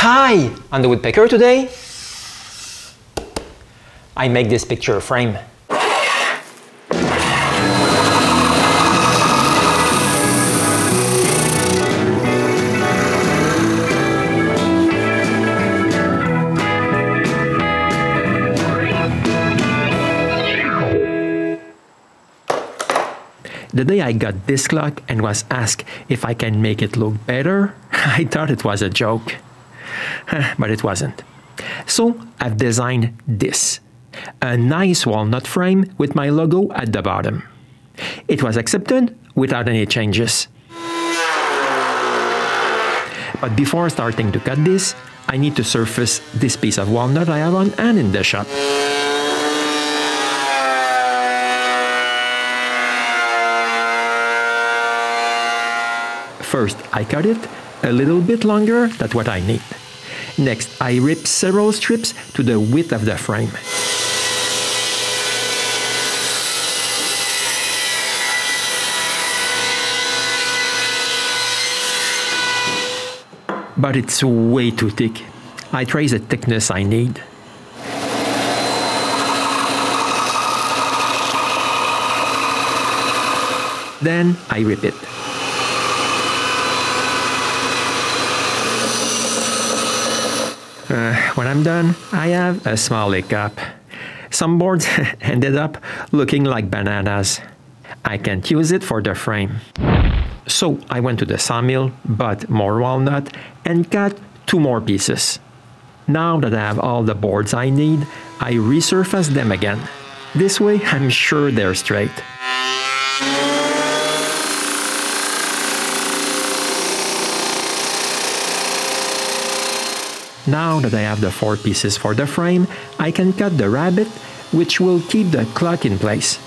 Hi! On the Woodpecker today, I make this picture frame. The day I got this clock and was asked if I can make it look better, I thought it was a joke. But it wasn't. So I've designed this. A nice walnut frame with my logo at the bottom. It was accepted without any changes. But before starting to cut this, I need to surface this piece of walnut I have on hand in the shop. First, I cut it a little bit longer than what I need. Next, I rip several strips to the width of the frame. But it's way too thick. I trace the thickness I need. Then I rip it. When I'm done, I have a small hiccup. Some boards ended up looking like bananas. I can't use it for the frame. So I went to the sawmill, bought more walnut, and cut 2 more pieces. Now that I have all the boards I need, I resurface them again. This way, I'm sure they're straight. Now that I have the 4 pieces for the frame, I can cut the rabbit, which will keep the clock in place.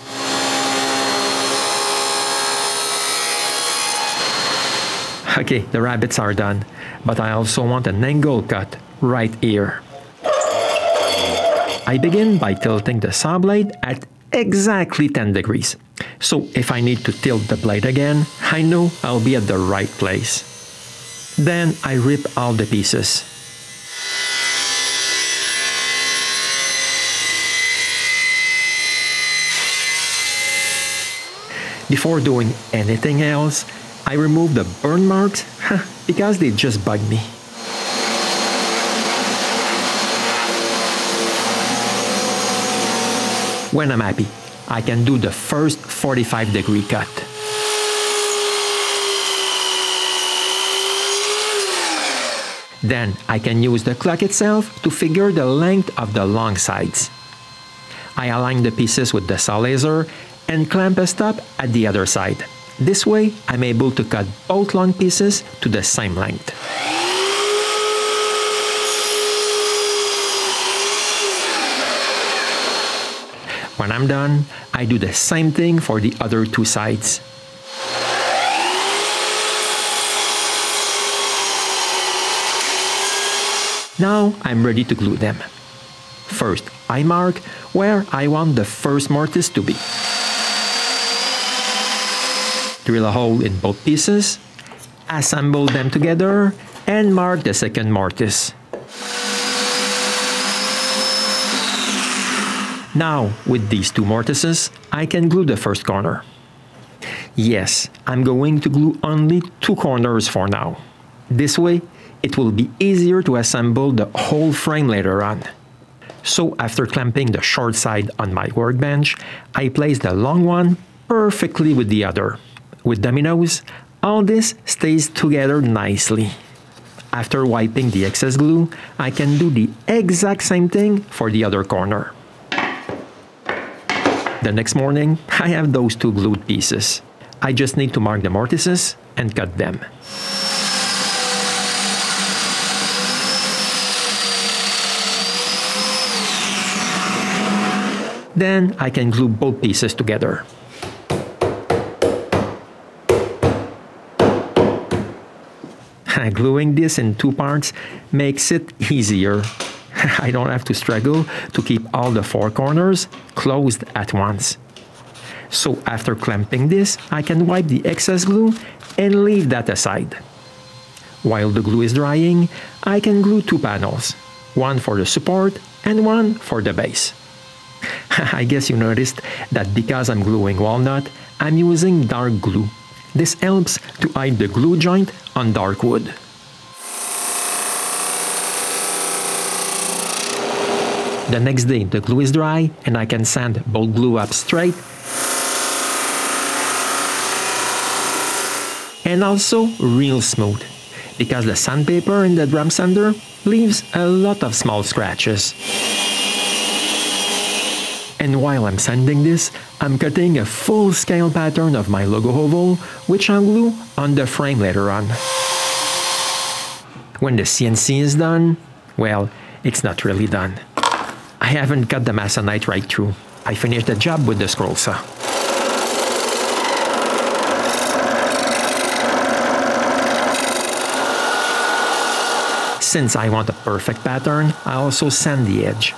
Okay, the rabbits are done, but I also want an angle cut right here. I begin by tilting the saw blade at exactly 10 degrees. So if I need to tilt the blade again, I know I'll be at the right place. Then I rip all the pieces. Before doing anything else, I remove the burn marks because they just bug me. When I'm happy, I can do the first 45-degree cut. Then I can use the clock itself to figure the length of the long sides. I align the pieces with the saw laser and clamp a stop at the other side. This way, I'm able to cut both long pieces to the same length. When I'm done, I do the same thing for the other 2 sides. Now I'm ready to glue them. First, I mark where I want the first mortise to be. Drill a hole in both pieces, assemble them together, and mark the second mortise. Now, with these 2 mortises, I can glue the first corner. Yes, I'm going to glue only 2 corners for now. This way, it will be easier to assemble the whole frame later on. So after clamping the short side on my workbench, I place the long one perfectly with the other. With dominoes, all this stays together nicely. After wiping the excess glue, I can do the exact same thing for the other corner. The next morning, I have those 2 glued pieces. I just need to mark the mortises and cut them. Then I can glue both pieces together. Gluing this in 2 parts makes it easier. I don't have to struggle to keep all the 4 corners closed at once. So after clamping this, I can wipe the excess glue and leave that aside. While the glue is drying, I can glue two panels, one for the support and one for the base. I guess you noticed that because I'm gluing walnut, I'm using dark glue. This helps to hide the glue joint on dark wood. The next day the glue is dry and I can sand both glue up straight and also real smooth, because the sandpaper in the drum sander leaves a lot of small scratches. And while I'm sanding this, I'm cutting a full-scale pattern of my logo oval, which I'll glue on the frame later on. When the CNC is done, well, it's not really done. I haven't cut the masonite right through. I finished the job with the scroll saw. Since I want a perfect pattern, I also sand the edge.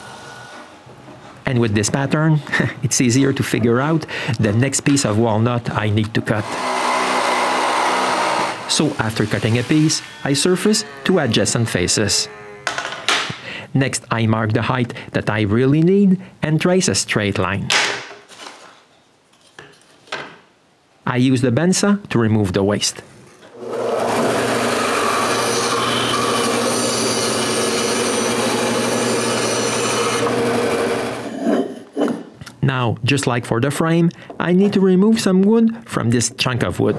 And with this pattern, it's easier to figure out the next piece of walnut I need to cut. So after cutting a piece, I surface two adjacent faces. Next, I mark the height that I really need and trace a straight line. I use the bandsaw to remove the waste. Now, just like for the frame, I need to remove some wood from this chunk of wood.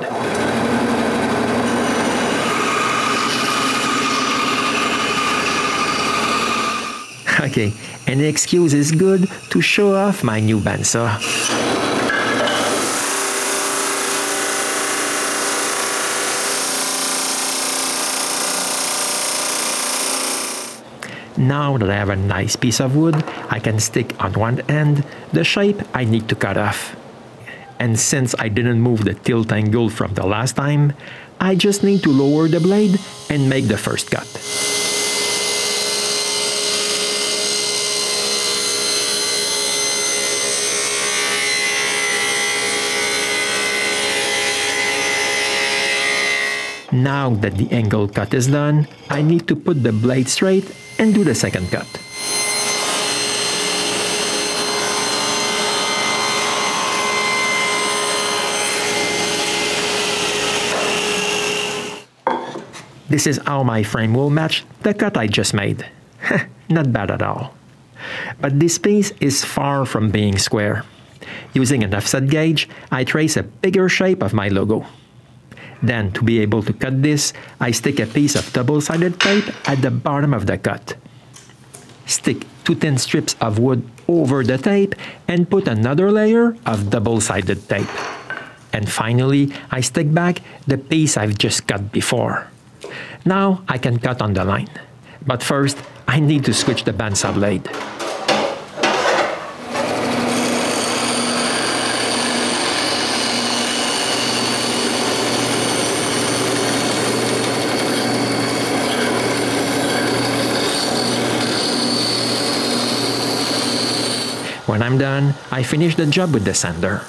Okay, any excuse is good to show off my new bandsaw. Now that I have a nice piece of wood, I can stick on one end the shape I need to cut off. And since I didn't move the tilt angle from the last time, I just need to lower the blade and make the first cut. Now that the angle cut is done, I need to put the blade straight and do the second cut. This is how my frame will match the cut I just made. Not bad at all. But this piece is far from being square. Using an offset gauge, I trace a bigger shape of my logo. Then, to be able to cut this, I stick a piece of double-sided tape at the bottom of the cut. Stick two thin strips of wood over the tape and put another layer of double-sided tape. And finally, I stick back the piece I've just cut before. Now I can cut on the line. But first, I need to switch the bandsaw blade. When I'm done, I finish the job with the sander.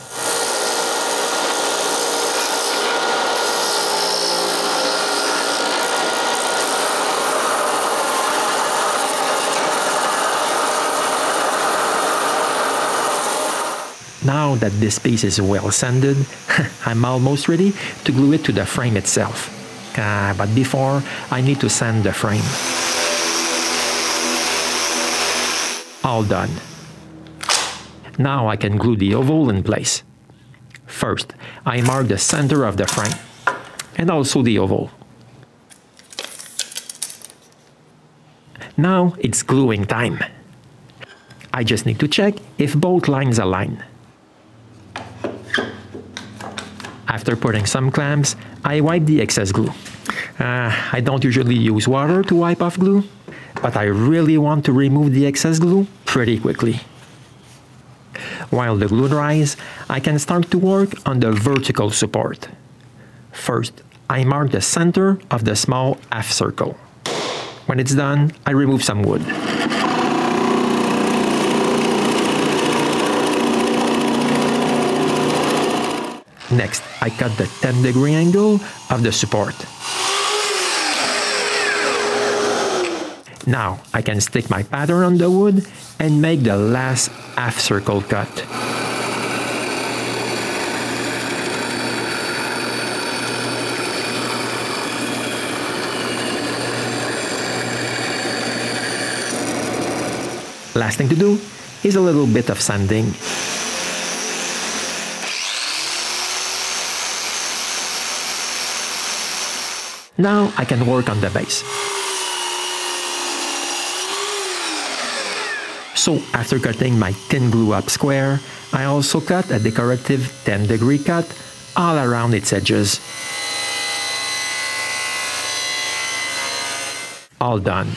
Now that this piece is well sanded, I'm almost ready to glue it to the frame itself. But before, I need to sand the frame. All done. Now I can glue the oval in place. First, I mark the center of the frame, and also the oval. Now it's gluing time. I just need to check if both lines align. After putting some clamps, I wipe the excess glue. I don't usually use water to wipe off glue, but I really want to remove the excess glue pretty quickly. While the glue dries, I can start to work on the vertical support. First, I mark the center of the small half circle. When it's done, I remove some wood. Next, I cut the 10-degree angle of the support. Now I can stick my pattern on the wood and make the last half circle cut. Last thing to do is a little bit of sanding. Now I can work on the base. So after cutting my thin glue up square, I also cut a decorative 10-degree cut all around its edges. All done.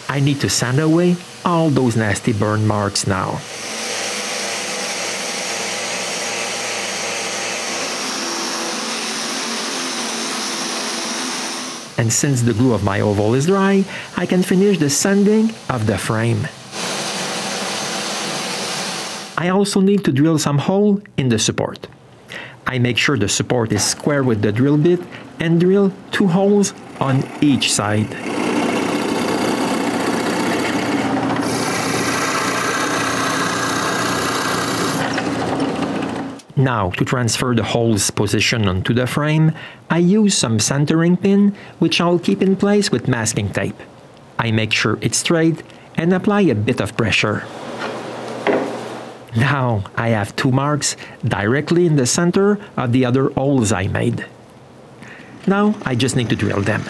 I need to sand away all those nasty burn marks now. And since the glue of my oval is dry, I can finish the sanding of the frame. I also need to drill some hole in the support. I make sure the support is square with the drill bit and drill 2 holes on each side. Now, to transfer the hole's position onto the frame, I use some centering pin, which I'll keep in place with masking tape. I make sure it's straight and apply a bit of pressure. Now, I have 2 marks directly in the center of the other holes I made. Now, I just need to drill them.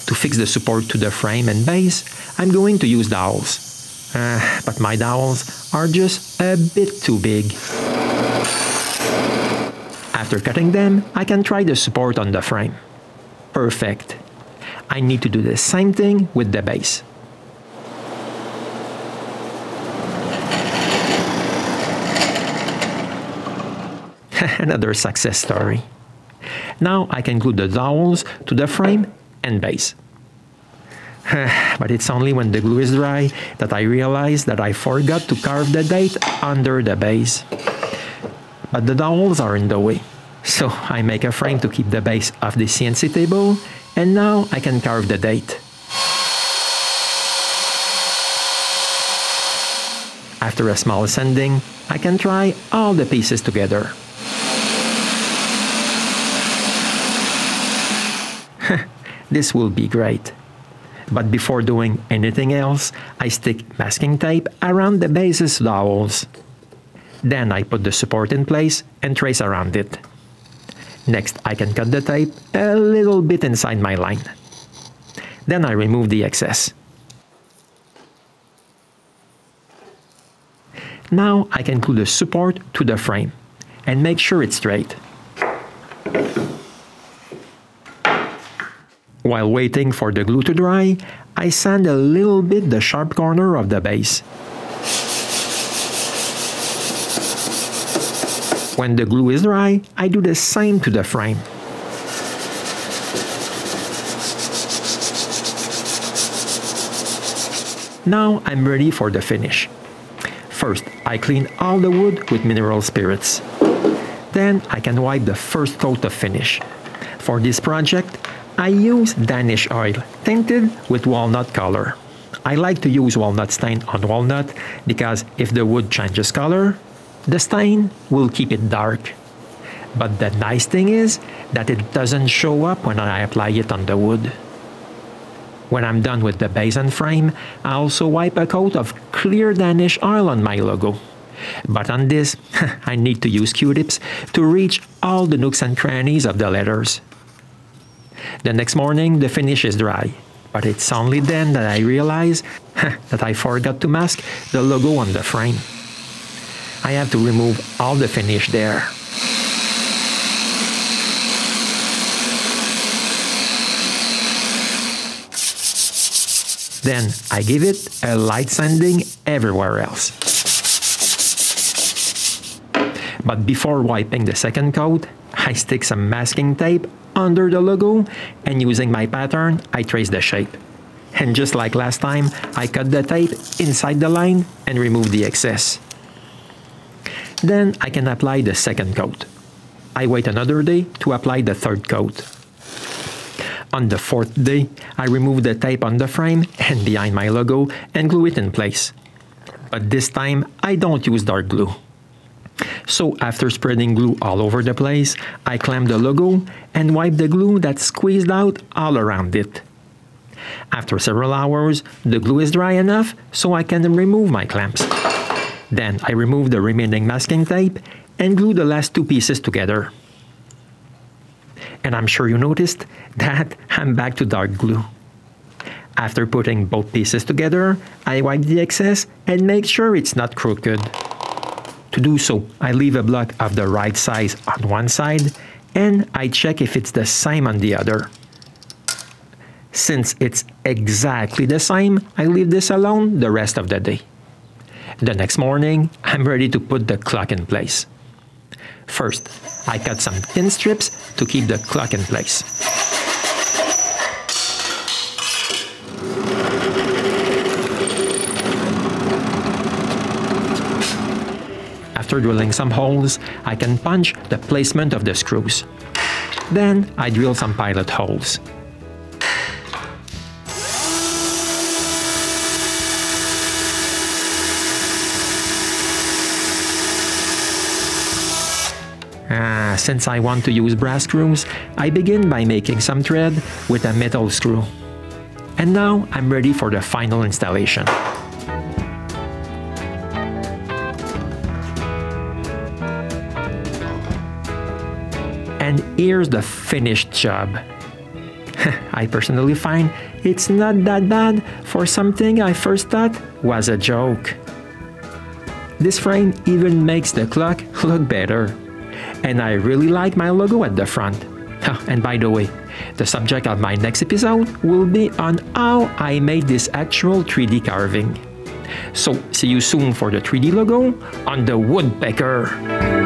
To fix the support to the frame and base, I'm going to use dowels. But my dowels are just a bit too big. After cutting them, I can try the support on the frame. Perfect. I need to do the same thing with the base. Another success story. Now I can glue the dowels to the frame and base. But it's only when the glue is dry that I realize that I forgot to carve the date under the base. But the dowels are in the way, so I make a frame to keep the base off the CNC table, and now I can carve the date. After a small sanding, I can try all the pieces together. This will be great. But before doing anything else, I stick masking tape around the base's dowels. Then I put the support in place and trace around it. Next, I can cut the tape a little bit inside my line. Then I remove the excess. Now I can glue the support to the frame and make sure it's straight. While waiting for the glue to dry, I sand a little bit the sharp corner of the base. When the glue is dry, I do the same to the frame. Now I'm ready for the finish. First, I clean all the wood with mineral spirits. Then I can wipe the first coat of finish. For this project, I use Danish oil, tinted with walnut color. I like to use walnut stain on walnut because if the wood changes color, the stain will keep it dark. But the nice thing is that it doesn't show up when I apply it on the wood. When I'm done with the base and frame, I also wipe a coat of clear Danish oil on my logo. But on this, I need to use Q-tips to reach all the nooks and crannies of the letters. The next morning, the finish is dry, but it's only then that I realize that I forgot to mask the logo on the frame. I have to remove all the finish there. Then I give it a light sanding everywhere else. But before wiping the second coat, I stick some masking tape under the logo, and using my pattern, I trace the shape. And just like last time, I cut the tape inside the line and remove the excess. Then I can apply the second coat. I wait another day to apply the third coat. On the fourth day, I remove the tape on the frame and behind my logo and glue it in place. But this time, I don't use dark glue. So after spreading glue all over the place, I clamp the logo and wipe the glue that squeezed out all around it. After several hours, the glue is dry enough so I can remove my clamps. Then I remove the remaining masking tape and glue the last two pieces together. And I'm sure you noticed that I'm back to dark glue. After putting both pieces together, I wipe the excess and make sure it's not crooked. To do so, I leave a block of the right size on one side and I check if it's the same on the other. Since it's exactly the same, I leave this alone the rest of the day. The next morning, I'm ready to put the clock in place. First, I cut some thin strips to keep the clock in place. After drilling some holes, I can punch the placement of the screws. Then I drill some pilot holes. Since I want to use brass screws, I begin by making some thread with a metal screw. And now I'm ready for the final installation. And here's the finished job. I personally find it's not that bad for something I first thought was a joke. This frame even makes the clock look better. And I really like my logo at the front. And by the way, the subject of my next episode will be on how I made this actual 3D carving. So see you soon for the 3D logo on the Woodpecker.